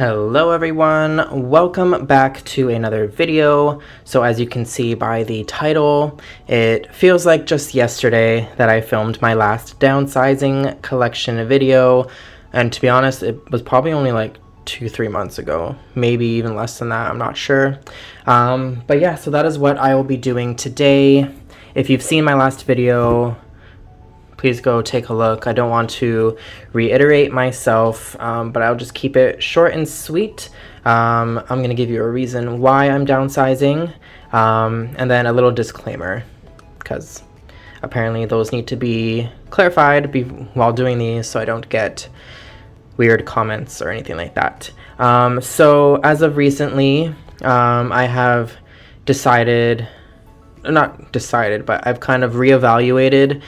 Hello everyone, welcome back to another video. So as you can see by the title, it feels like just yesterday that I filmed my last downsizing collection video, and to be honest, it was probably only like 2-3 months ago, maybe even less than that, I'm not sure. But yeah, so that is what I will be doing today. If you've seen my last video, please go take a look. I don't want to reiterate myself, but I'll just keep it short and sweet. I'm going to give you a reason why I'm downsizing, and then a little disclaimer, because apparently those need to be clarified while doing these so I don't get weird comments or anything like that. So as of recently, I have not decided, but I've kind of reevaluated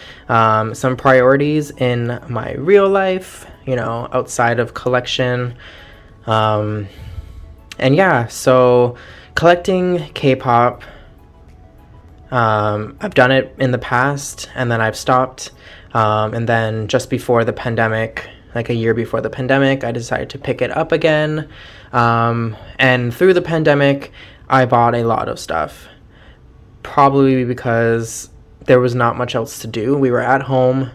some priorities in my real life, outside of collection. And yeah, so collecting K-pop, I've done it in the past and then I've stopped. And then just before the pandemic, like a year before the pandemic, I decided to pick it up again. And through the pandemic, I bought a lot of stuff. Probably because there was not much else to do. We were at home.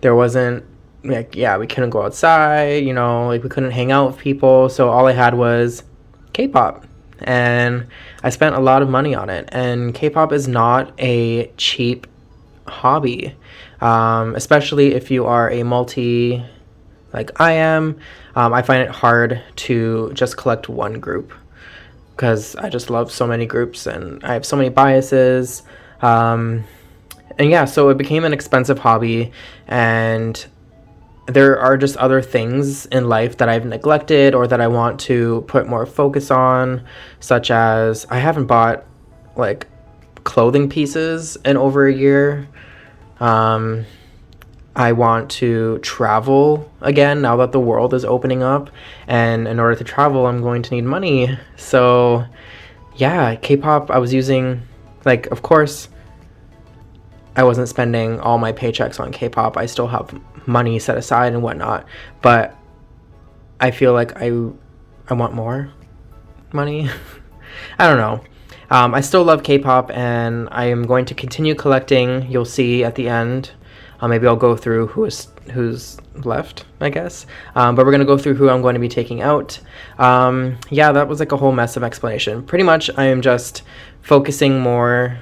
There wasn't, we couldn't go outside, we couldn't hang out with people. So all I had was K-pop. And I spent a lot of money on it. And K-pop is not a cheap hobby, especially if you are a multi, like I am. I find it hard to just collect one group, because I just love so many groups and I have so many biases. And yeah, so it became an expensive hobby, and there are just other things in life that I've neglected or that I want to put more focus on, such as I haven't bought like clothing pieces in over a year. I want to travel again now that the world is opening up, and in order to travel, I'm going to need money. So yeah, K-pop, I was using, of course, I wasn't spending all my paychecks on K-pop. I still have money set aside and whatnot, but I feel like I want more money. I don't know. I still love K-pop, and I am going to continue collecting. You'll see at the end. Maybe I'll go through who's left, I guess. But we're going to go through who I'm going to be taking out. Yeah, that was like a whole mess of explanation. Pretty much I am just focusing more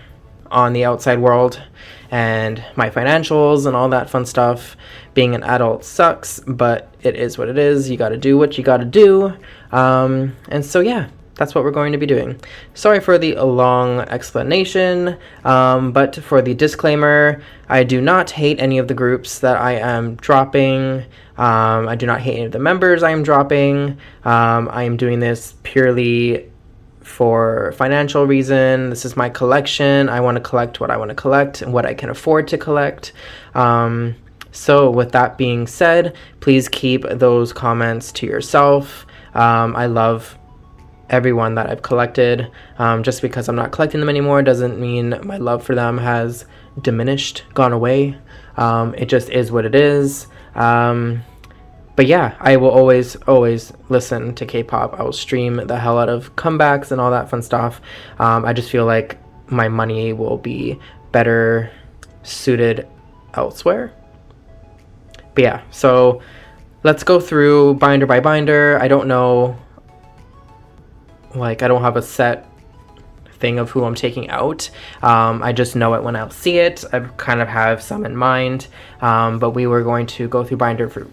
on the outside world and my financials and all that fun stuff. Being an adult sucks, but it is what it is. You got to do what you got to do. And so, yeah. That's what we're going to be doing. Sorry for the long explanation, but for the disclaimer, I do not hate any of the groups that I am dropping. I do not hate any of the members I am dropping. I am doing this purely for financial reason. This is my collection. I want to collect what I want to collect and what I can afford to collect. So with that being said, please keep those comments to yourself. I love everyone that I've collected. Just because I'm not collecting them anymore doesn't mean my love for them has diminished, gone away. It just is what it is. But yeah, I will always listen to K-pop. I will stream the hell out of comebacks and all that fun stuff. I just feel like my money will be better suited elsewhere. But yeah, so let's go through binder by binder. I don't know, I don't have a set thing of who I'm taking out. I just know it when I'll see it. I kind of have some in mind, but we were going to go through binder through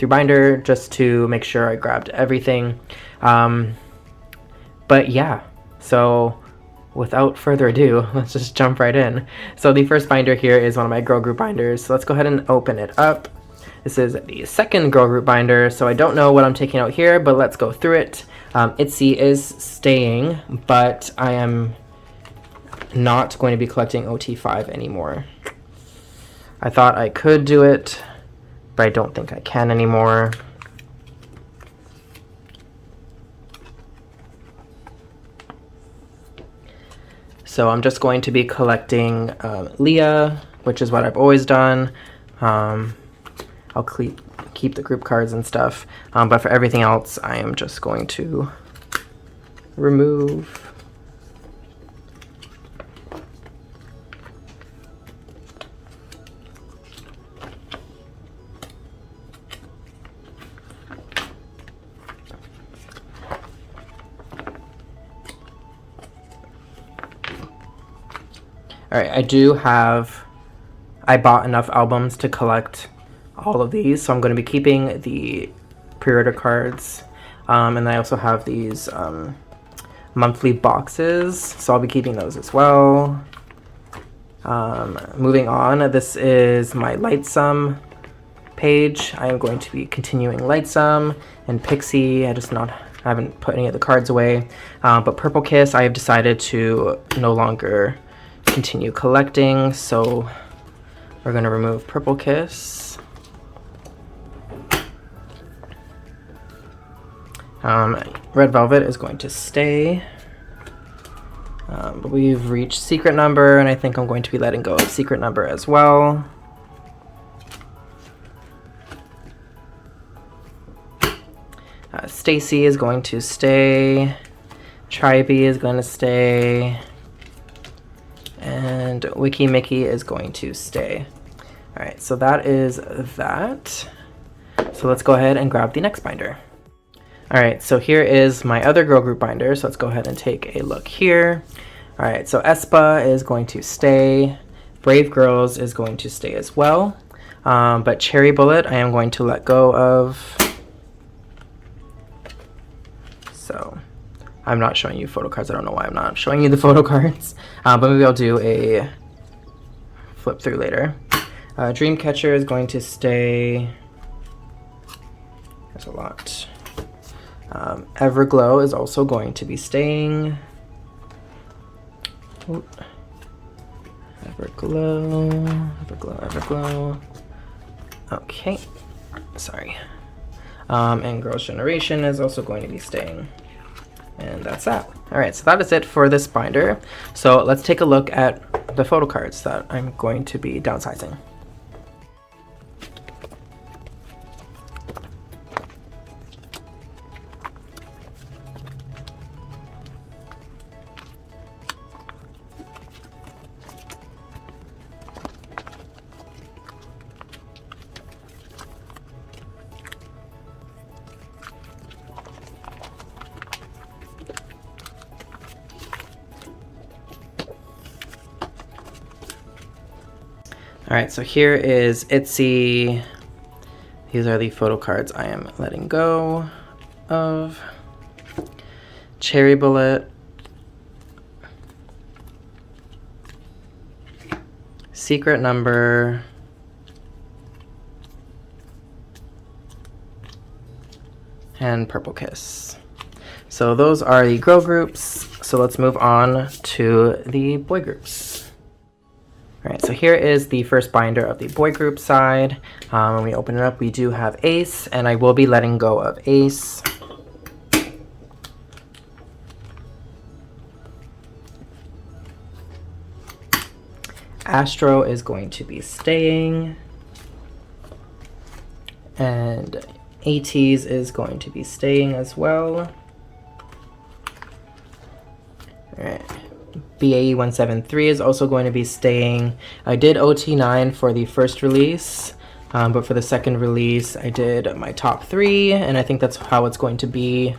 binder just to make sure I grabbed everything. But yeah, so without further ado, let's just jump right in. So the first binder here is one of my girl group binders. So let's go ahead and open it up. This is the second girl group binder, so I don't know what I'm taking out here, but let's go through it. ITZY is staying, but I am not going to be collecting OT5 anymore. I thought I could do it, but I don't think I can anymore. So I'm just going to be collecting Leah, which is what I've always done. I'll keep the group cards and stuff. But for everything else, I am just going to remove. All right, I bought enough albums to collect all of these, so I'm going to be keeping the pre-order cards, and then I also have these monthly boxes, so I'll be keeping those as well. Moving on, this is my Lightsum page. I am going to be continuing Lightsum and Pixie. I haven't put any of the cards away, but Purple Kiss I have decided to no longer continue collecting, so we're going to remove Purple Kiss. Red Velvet is going to stay. But we've reached Secret Number, and I think I'm going to be letting go of Secret Number as well. Stacy is going to stay. Tribe is going to stay. And Wiki Mickey is going to stay. All right, so that is that. So let's go ahead and grab the next binder. All right, so here is my other girl group binder. So let's go ahead and take a look here. All right, so Espa is going to stay. Brave Girls is going to stay as well. But Cherry Bullet, I am going to let go of. So I'm not showing you photo cards. I don't know why I'm not showing you the photo cards. But maybe I'll do a flip through later. Dreamcatcher is going to stay. There's a lot. Everglow is also going to be staying. Ooh. Everglow. Okay, sorry. And Girls' Generation is also going to be staying. And that's that. All right, so that is it for this binder. So let's take a look at the photo cards that I'm going to be downsizing. All right, so here is Itsy. These are the photo cards I am letting go of. Cherry Bullet. Secret Number. And Purple Kiss. So those are the girl groups. So let's move on to the boy groups. All right, so here is the first binder of the boy group side. When we open it up, we do have Ace, and I will be letting go of Ace. Astro is going to be staying. And ATEEZ is going to be staying as well. All right. BAE 173 is also going to be staying. I did OT9 for the first release, but for the second release, I did my top 3, and I think that's how it's going to be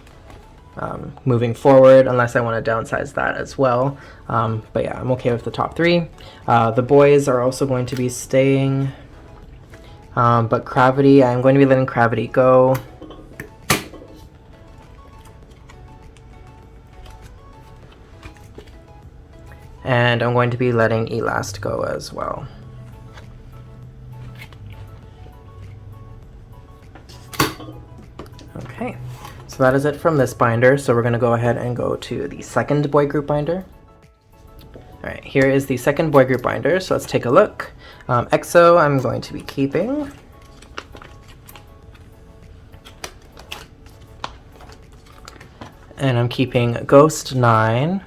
moving forward, unless I want to downsize that as well. But yeah, I'm okay with the top 3. The boys are also going to be staying, but Gravity, I'm going to be letting Gravity go. And I'm going to be letting Elast go as well. Okay, so that is it from this binder. So we're going to go ahead and go to the second boy group binder. All right, here is the second boy group binder. So let's take a look. EXO, I'm going to be keeping. And I'm keeping Ghost 9.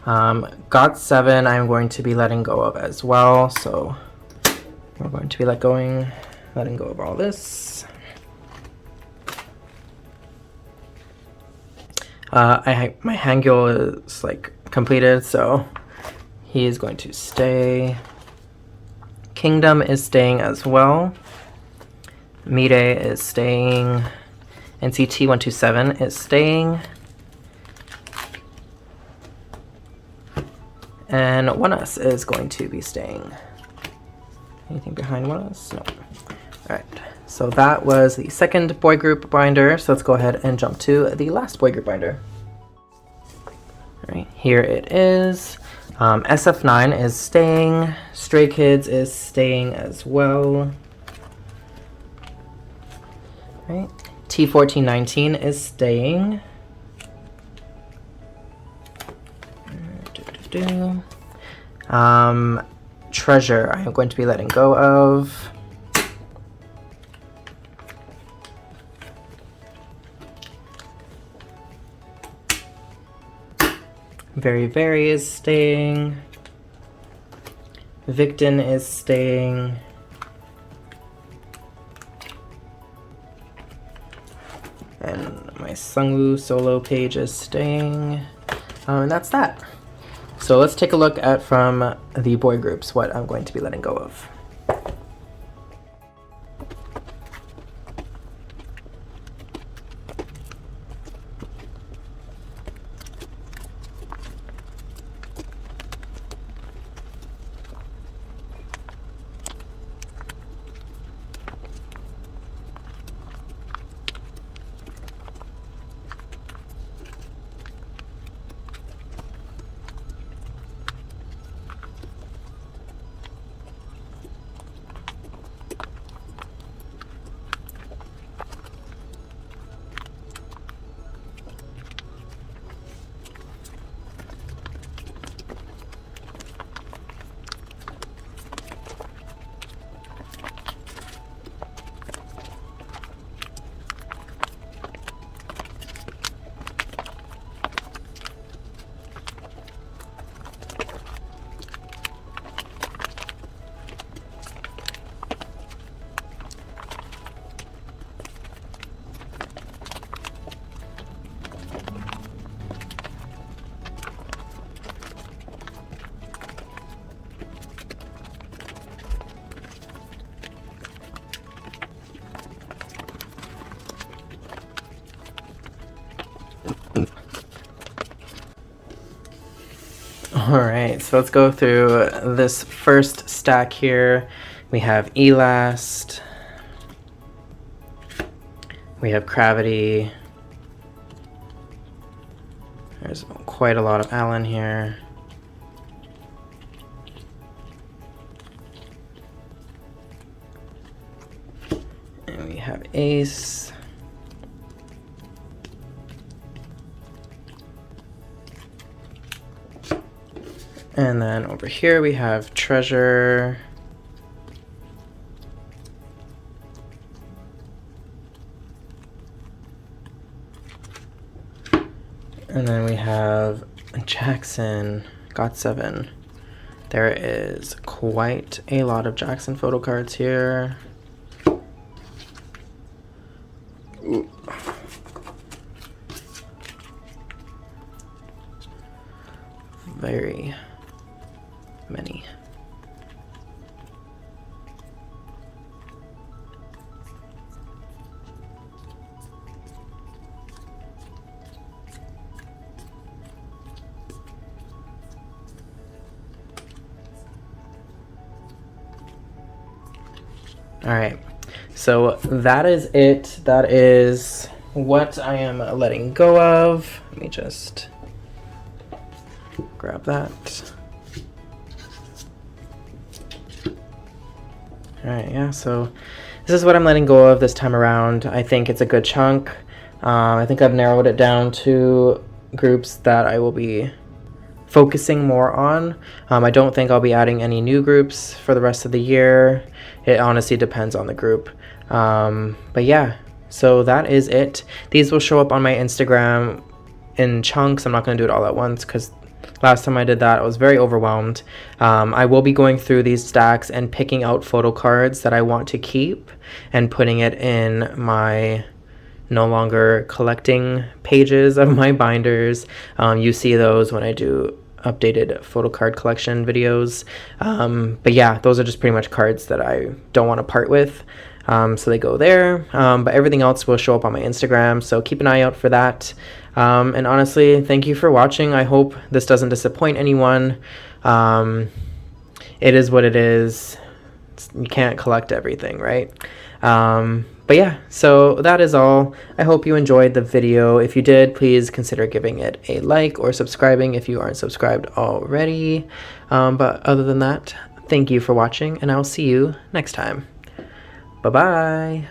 GOT7 I'm going to be letting go of as well, so we're going to be let going letting go of all this. My Hangul is like completed, so he is going to stay. Kingdom is staying as well. Mide is staying. NCT 127 is staying. And 1S is going to be staying. Anything behind 1S? No. Alright, so that was the second boy group binder. So let's go ahead and jump to the last boy group binder. Alright, here it is. SF9 is staying. Stray Kids is staying as well. Right. T1419 is staying. Treasure I am going to be letting go of. Very is staying. Victon is staying. And my Sungwoo solo page is staying. And that's that. So let's take a look at from the boy groups what I'm going to be letting go of. Alright, so let's go through this first stack here. We have Elast. We have Gravity. There's quite a lot of Allen here. And we have Ace. And then over here we have Treasure. And then we have Jackson, got7. There is quite a lot of Jackson photo cards here. Ooh. Very many. All right, so that is it. That is what I am letting go of. Let me just grab that. All right, yeah, so this is what I'm letting go of this time around. I think it's a good chunk. I think I've narrowed it down to groups that I will be focusing more on. I don't think I'll be adding any new groups for the rest of the year. It honestly depends on the group. But yeah, so that is it. These will show up on my Instagram in chunks. I'm not going to do it all at once because Last time I did that, I was very overwhelmed. I will be going through these stacks and picking out photo cards that I want to keep and putting it in my no longer collecting pages of my binders. You see those when I do updated photo card collection videos. But yeah, those are just pretty much cards that I don't want to part with. So they go there. But everything else will show up on my Instagram. So keep an eye out for that. And honestly, thank you for watching. I hope this doesn't disappoint anyone. It is what it is. You can't collect everything, right? But yeah, so that is all. I hope you enjoyed the video. If you did, please consider giving it a like or subscribing if you aren't subscribed already. But other than that, thank you for watching, and I'll see you next time. Bye-bye.